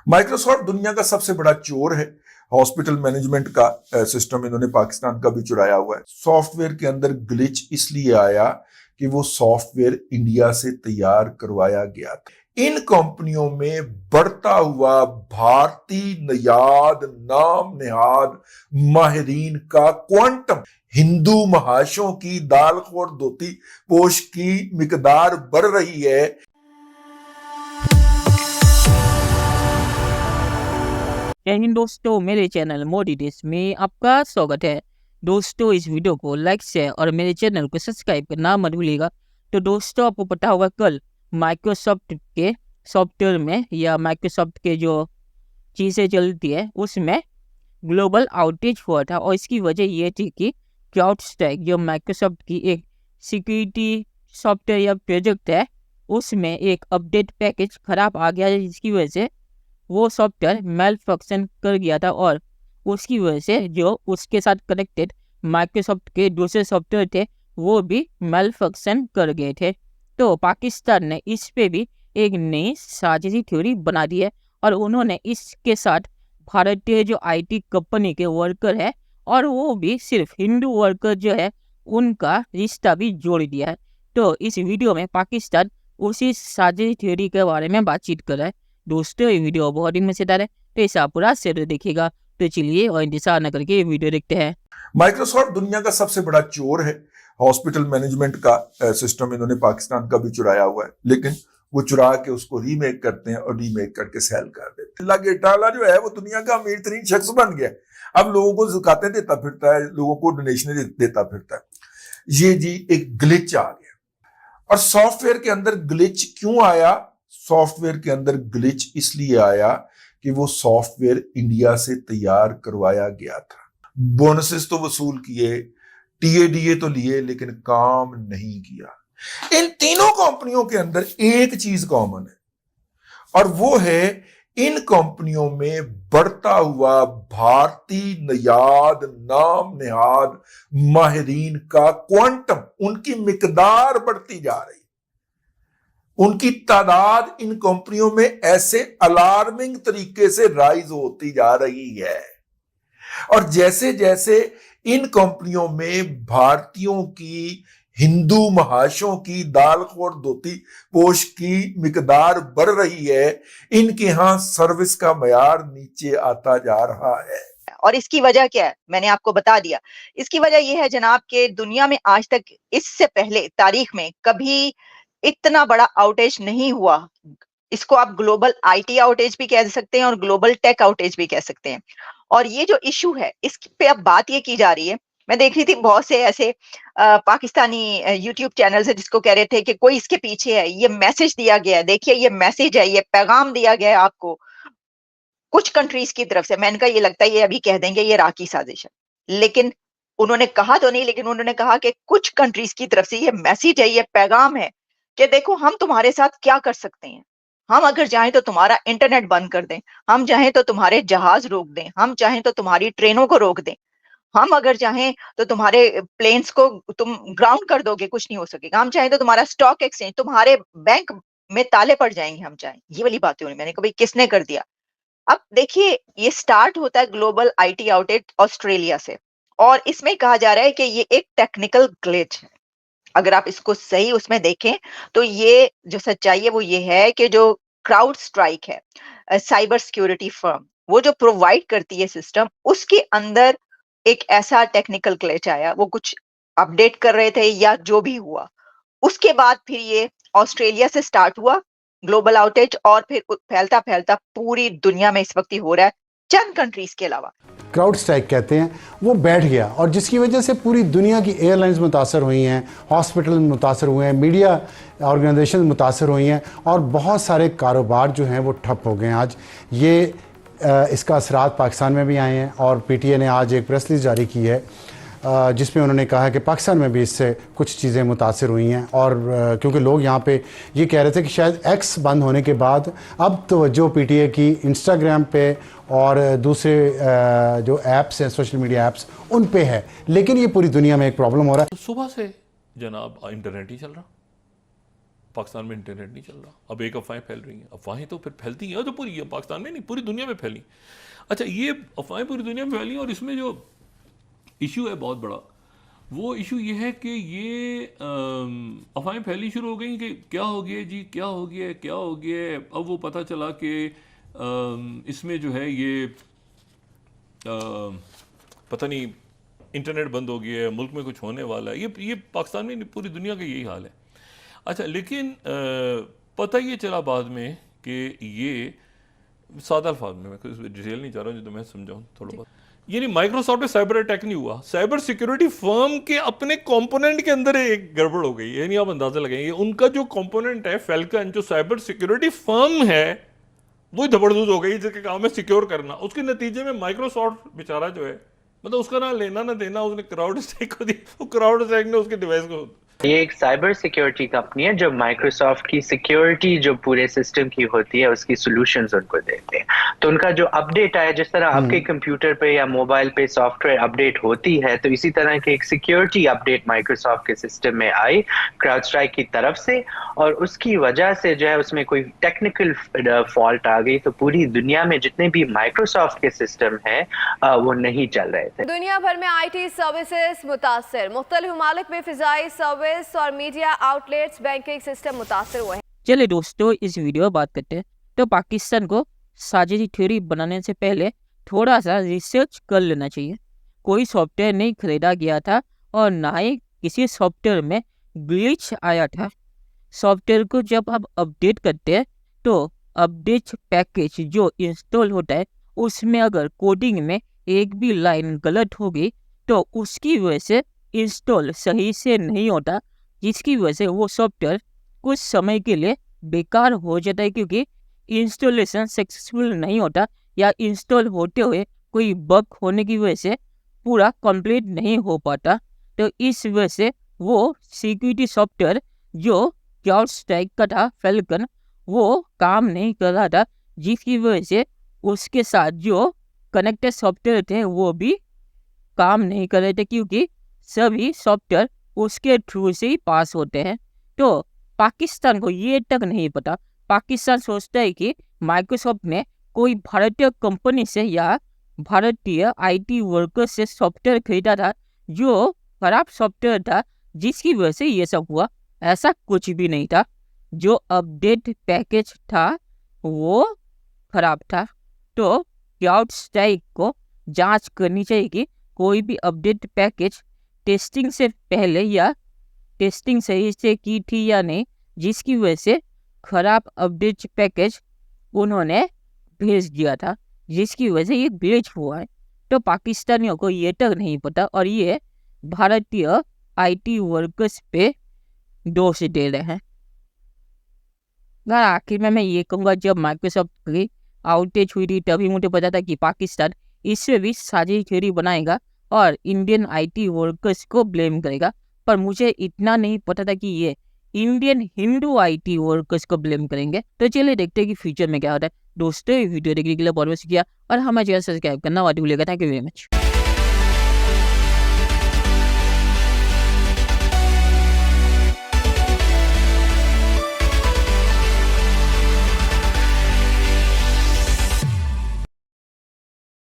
Microsoft दुनिया का सबसे बड़ा चोर है। हॉस्पिटल मैनेजमेंट का सिस्टम इन्होंने पाकिस्तान का भी चुराया हुआ है। सॉफ्टवेयर के अंदर ग्लिच इसलिए आया कि वो सॉफ्टवेयर इंडिया से तैयार करवाया गया था। इन कंपनियों में बढ़ता हुआ भारतीय नयाद नाम नेहाद माहिरीन का क्वांटम, हिंदू महाशयों की दालखोर धोती पोश की मिकदार बढ़ रही है। जय हिंद दोस्तों, मेरे चैनल मोदी देश में आपका स्वागत है। दोस्तों, इस वीडियो को लाइक शेयर और मेरे चैनल को सब्सक्राइब करना मत भूलिएगा। तो दोस्तों, आपको पता होगा कल माइक्रोसॉफ्ट के सॉफ्टवेयर में या माइक्रोसॉफ्ट के जो चीज़ें चलती है उसमें ग्लोबल आउटेज हुआ था और इसकी वजह ये थी कि क्राउडस्ट्राइक जो माइक्रोसॉफ्ट की एक सिक्योरिटी सॉफ्टवेयर या प्रोजेक्ट है उसमें एक अपडेट पैकेज खराब आ गया है, जिसकी वजह से वो सॉफ्टवेयर मेल फंक्शन कर गया था और उसकी वजह से जो उसके साथ कनेक्टेड माइक्रोसॉफ्ट के दूसरे सॉफ्टवेयर थे वो भी मेल फंक्शन कर गए थे। तो पाकिस्तान ने इस पे भी एक नई साजिशी थ्योरी बना दी है और उन्होंने इसके साथ भारतीय जो आईटी कंपनी के वर्कर है और वो भी सिर्फ हिंदू वर्कर जो है उनका रिश्ता भी जोड़ दिया है। तो इस वीडियो में पाकिस्तान उसी साजिशी थ्योरी के बारे में बातचीत कर रहा है। दोस्तों, ये वीडियो बहुत ही मजेदार है, तो इसे आप पूरा शेयर देखिएगा। तो चलिए और इंतजार न करके ये वीडियो देखते हैं। माइक्रोसॉफ्ट दुनिया का सबसे बड़ा चोर है। हॉस्पिटल मैनेजमेंट का सिस्टम इन्होंने पाकिस्तान का भी चुराया हुआ है, लेकिन वो चुरा के उसको रीमेक करते हैं और रीमेक करके सेल कर देते हैं। अल्लाह के टाला जो है वो दुनिया का अमीर तरीन शख्स बन गया। अब लोगों को ज़कातें देता फिरता है, लोगों को डोनेशन देता फिरता है। ये जी एक ग्लिच आ गया। और सॉफ्टवेयर के अंदर ग्लिच क्यों आया? सॉफ्टवेयर के अंदर ग्लिच इसलिए आया कि वो सॉफ्टवेयर इंडिया से तैयार करवाया गया था। बोनसेस तो वसूल किए, टीएडीए तो लिए, लेकिन काम नहीं किया। इन तीनों कंपनियों के अंदर एक चीज कॉमन है और वो है इन कंपनियों में बढ़ता हुआ भारतीय नयाद नाम नेहाद माहिरीन का क्वांटम, उनकी मिकदार बढ़ती जा रही, उनकी तादाद इन कंपनियों में ऐसे अलार्मिंग तरीके से राइज होती जा रही है। और जैसे जैसे इन कंपनियों में भारतीयों की, हिंदू महाशयों की दालखोर धोती पोश की मिकदार बढ़ रही है, इनके यहां सर्विस का मयार नीचे आता जा रहा है। और इसकी वजह क्या है, मैंने आपको बता दिया। इसकी वजह यह है जनाब कि दुनिया में आज तक इससे पहले तारीख में कभी इतना बड़ा आउटेज नहीं हुआ। इसको आप ग्लोबल आईटी आउटेज भी कह सकते हैं और ग्लोबल टेक आउटेज भी कह सकते हैं। और ये जो इशू है इस पे अब बात ये की जा रही है। मैं देख रही थी बहुत से ऐसे पाकिस्तानी यूट्यूब चैनल है जिसको कह रहे थे कि कोई इसके पीछे है, ये मैसेज दिया गया है, देखिए ये मैसेज है, ये पैगाम दिया गया है आपको कुछ कंट्रीज की तरफ से। मैंने कहा ये लगता है ये अभी कह देंगे ये इराक की साजिश है, लेकिन उन्होंने कहा तो नहीं, लेकिन उन्होंने कहा कि कुछ कंट्रीज की तरफ से ये मैसेज है, ये पैगाम है कि देखो हम तुम्हारे साथ क्या कर सकते हैं। हम अगर चाहें तो तुम्हारा इंटरनेट बंद कर दें, हम चाहें तो तुम्हारे जहाज रोक दें, हम चाहें तो तुम्हारी ट्रेनों को रोक दें, हम अगर चाहें तो तुम्हारे प्लेन्स को तुम ग्राउंड कर दोगे, कुछ नहीं हो सकेगा। हम चाहें तो तुम्हारा स्टॉक एक्सचेंज, तुम्हारे बैंक में ताले पड़ जाएंगे, हम चाहें। ये वाली बातें हुई। मैंने कहा भाई किसने कर दिया? अब देखिए ये स्टार्ट होता है ग्लोबल आईटी आउटेज ऑस्ट्रेलिया से और इसमें कहा जा रहा है कि ये एक टेक्निकल ग्लिच है। अगर आप इसको सही उसमें देखें तो ये जो सच्चाई है वो ये है कि जो क्राउड स्ट्राइक है साइबर सिक्योरिटी फर्म वो जो प्रोवाइड करती है सिस्टम, उसके अंदर एक ऐसा टेक्निकल ग्लिच आया। वो कुछ अपडेट कर रहे थे या जो भी हुआ, उसके बाद फिर ये ऑस्ट्रेलिया से स्टार्ट हुआ ग्लोबल आउटेज और फिर फैलता फैलता पूरी दुनिया में इस वक्त ही हो रहा है, चंद कंट्रीज के अलावा। क्राउड स्ट्राइक कहते हैं, वो बैठ गया और जिसकी वजह से पूरी दुनिया की एयरलाइंस मुतासर हुई हैं, हॉस्पिटल मुतासर हुए हैं, मीडिया ऑर्गेनाइजेशन मुतासर हुई हैं और बहुत सारे कारोबार जो हैं वो ठप हो गए हैं। आज ये इसका असरात पाकिस्तान में भी आए हैं और पीटीए ने आज एक प्रेस रिलीज जारी की है जिसमें उन्होंने कहा है कि पाकिस्तान में भी इससे कुछ चीज़ें मुतासिर हुई हैं और क्योंकि लोग यहाँ पे ये कह रहे थे कि शायद एक्स बंद होने के बाद अब तवज्जो पीटीए की इंस्टाग्राम पे और दूसरे जो ऐप्स हैं, सोशल मीडिया ऐप्स, उन पे है, लेकिन ये पूरी दुनिया में एक प्रॉब्लम हो रहा है। तो सुबह से जनाब इंटरनेट ही चल रहा, पाकिस्तान में इंटरनेट नहीं चल रहा। अब एक अफवाहें फैल रही हैं, अफवाहें तो फिर फैलती हैं तो पूरी पाकिस्तान में नहीं पूरी दुनिया में फैली। अच्छा, ये अफवाहें पूरी दुनिया में फैली और इसमें जो इशू है बहुत बड़ा, वो इशू ये है कि ये अफवाहें फैली शुरू हो गई कि क्या हो गया जी, क्या हो गया, क्या हो गया। अब वो पता चला कि इसमें जो है ये पता नहीं इंटरनेट बंद हो गया है, मुल्क में कुछ होने वाला है। ये पाकिस्तान में पूरी दुनिया का यही हाल है। अच्छा, लेकिन पता ये चला बाद में कि ये सादा अल्फाज में, मैं कुछ डिटेल नहीं चाह रहा हूँ, जो तो मैं समझाऊँ थोड़ा बहुत। यानी माइक्रोसॉफ्ट में साइबर अटैक नहीं हुआ, साइबर सिक्योरिटी फर्म के अपने कंपोनेंट के अंदर एक गड़बड़ हो गई। यानी आप अंदाजा लगाएंगे उनका जो कंपोनेंट है फैल्कन, जो साइबर सिक्योरिटी फर्म है, वो धबड़दूज हो गई जिसके काम है सिक्योर करना। उसके नतीजे में माइक्रोसॉफ्ट बेचारा जो है, मतलब उसका ना लेना ना देना, उसने क्राउड स्ट्राइक को दी, वो क्राउड स्ट्राइक ने उसके डिवाइस को। ये एक साइबर सिक्योरिटी कंपनी है जो माइक्रोसॉफ्ट की सिक्योरिटी जो पूरे सिस्टम की होती है उसकी सॉल्यूशंस उनको देते हैं। तो उनका जो अपडेट आया, जिस तरह आपके कंप्यूटर पे या मोबाइल पे सॉफ्टवेयर अपडेट होती है, तो इसी तरह की एक सिक्योरिटी अपडेट माइक्रोसॉफ्ट के सिस्टम में आई क्राउड स्ट्राइक की तरफ से, और उसकी वजह से जो है उसमें कोई टेक्निकल फॉल्ट आ गई। तो पूरी दुनिया में जितने भी माइक्रोसॉफ्ट के सिस्टम है वो नहीं चल रहे थे। दुनिया भर में IT सर्विसेज मुतासर, मुख्तलिफ ममालिक में फिजाई सर्विस और मीडिया आउटलेट्स, बैंकिंग सिस्टम मुतासर हुए हैं। चलिए दोस्तों, इस वीडियो में बात करते हैं। तो पाकिस्तान को साजिशी थ्योरी बनाने से पहले थोड़ा सा रिसर्च कर लेना चाहिए। कोई सॉफ्टवेयर नहीं खरीदा गया था और ना ही किसी सॉफ्टवेयर में ग्लिच आया था। सॉफ्टवेयर को जब आप अपडेट करते हैं तो अपडेट पैकेज जो इंस्टॉल होता है उसमें अगर कोडिंग में एक भी लाइन गलत होगी तो उसकी वजह से इंस्टॉल सही से नहीं होता, जिसकी वजह से वो सॉफ्टवेयर कुछ समय के लिए बेकार हो जाता है, क्योंकि इंस्टॉलेशन सक्सेसफुल नहीं होता या इंस्टॉल होते हुए कोई बग होने की वजह से पूरा कंप्लीट नहीं हो पाता। तो इस वजह से वो सिक्योरिटी सॉफ्टवेयर जो क्राउड स्ट्राइक का था फैल्कन, वो काम नहीं कर रहा था, जिसकी वजह से उसके साथ जो कनेक्टेड सॉफ्टवेयर थे वो भी काम नहीं कर रहे थे, क्योंकि सभी सॉफ्टवेयर उसके थ्रू से ही पास होते हैं। तो पाकिस्तान को ये तक नहीं पता, पाकिस्तान सोचता है कि माइक्रोसॉफ्ट ने कोई भारतीय कंपनी से या भारतीय IT वर्कर से सॉफ्टवेयर खरीदा था जो खराब सॉफ्टवेयर था, जिसकी वजह से ये सब हुआ। ऐसा कुछ भी नहीं था। जो अपडेट पैकेज था वो खराब था। तो क्राउड स्ट्राइक को जांच करनी चाहिए कि कोई भी अपडेट पैकेज टेस्टिंग से पहले या टेस्टिंग सही से की थी या नहीं, जिसकी वजह से खराब अपडेट पैकेज उन्होंने भेज दिया था, जिसकी वजह से ये ग्लिच हुआ है। तो पाकिस्तानियों को ये तक नहीं पता और ये भारतीय IT वर्कर्स पे दोष दे रहे हैं। आखिर में मैं ये कहूँगा, जब माइक्रोसॉफ्ट की आउटेज हुई थी तभी मुझे पता था कि पाकिस्तान इससे भी साजिश थ्योरी बनाएगा और इंडियन IT वर्कर्स को ब्लेम करेगा, पर मुझे इतना नहीं पता था कि ये इंडियन हिंदू IT वर्कर्स को ब्लेम करेंगे। तो चलिए देखते हैं कि फ्यूचर में क्या होता है। दोस्तों, वीडियो देखने के लिए बहुत बहुत शुक्रिया और हमारे चैनल सब्सक्राइब करना मत भूलिएगा। Thank you very much.